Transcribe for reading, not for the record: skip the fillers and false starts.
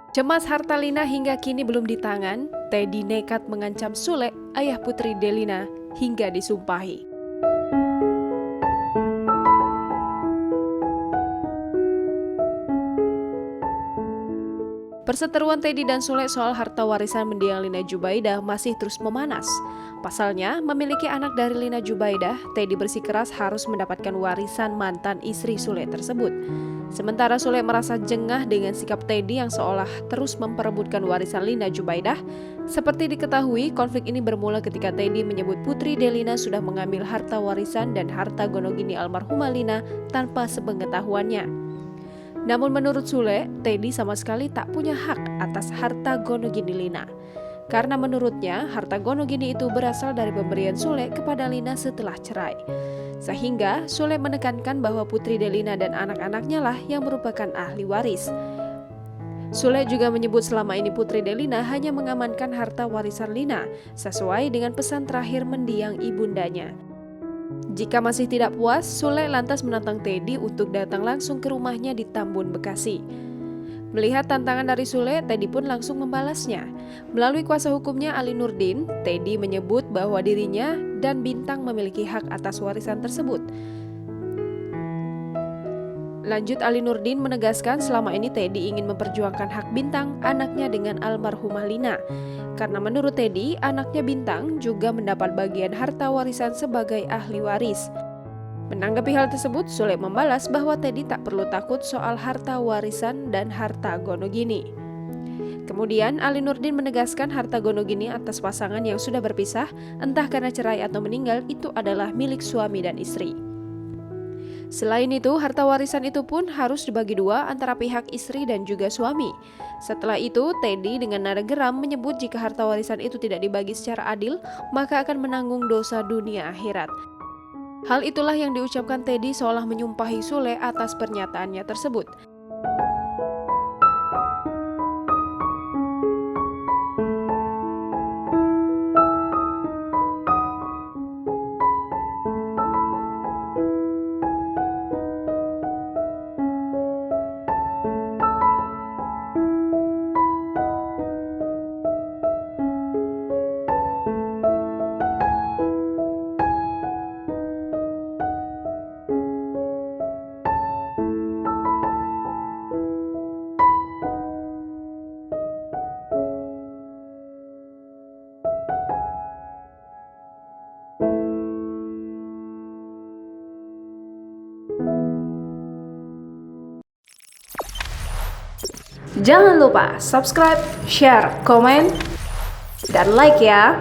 Cemas harta Lina hingga kini belum di tangan, Teddy nekat mengancam Sule, ayah putri Delina, hingga disumpahi. Perseteruan Teddy dan Sule soal harta warisan mendiang Lina Jubaidah masih terus memanas. Pasalnya, memiliki anak dari Lina Jubaidah, Teddy bersikeras harus mendapatkan warisan mantan istri Sule tersebut. Sementara Sule merasa jengah dengan sikap Teddy yang seolah terus memperebutkan warisan Lina Jubaidah. Seperti diketahui, konflik ini bermula ketika Teddy menyebut putri Delina sudah mengambil harta warisan dan harta gonogini almarhumah Lina tanpa sepengetahuannya. Namun menurut Sule, Teddy sama sekali tak punya hak atas harta gonogini Lina. Karena menurutnya, harta gonogini itu berasal dari pemberian Sule kepada Lina setelah cerai. Sehingga Sule menekankan bahwa putri Delina dan anak-anaknya lah yang merupakan ahli waris. Sule juga menyebut selama ini putri Delina hanya mengamankan harta warisan Lina sesuai dengan pesan terakhir mendiang ibundanya. Jika masih tidak puas, Sule lantas menantang Teddy untuk datang langsung ke rumahnya di Tambun, Bekasi. Melihat tantangan dari Sule, Teddy pun langsung membalasnya. Melalui kuasa hukumnya Ali Nurdin, Teddy menyebut bahwa dirinya dan Bintang memiliki hak atas warisan tersebut. Lanjut, Ali Nurdin menegaskan selama ini Teddy ingin memperjuangkan hak Bintang, anaknya dengan almarhumah Lina. Karena menurut Teddy, anaknya Bintang juga mendapat bagian harta warisan sebagai ahli waris. Menanggapi hal tersebut, Sule membalas bahwa Teddy tak perlu takut soal harta warisan dan harta gonogini. Kemudian, Ali Nurdin menegaskan harta gonogini atas pasangan yang sudah berpisah, entah karena cerai atau meninggal, itu adalah milik suami dan istri. Selain itu, harta warisan itu pun harus dibagi dua antara pihak istri dan juga suami. Setelah itu, Teddy dengan nada geram menyebut jika harta warisan itu tidak dibagi secara adil, maka akan menanggung dosa dunia akhirat. Hal itulah yang diucapkan Teddy seolah menyumpahi Sule atas pernyataannya tersebut. Jangan lupa subscribe, share, komen, dan like ya!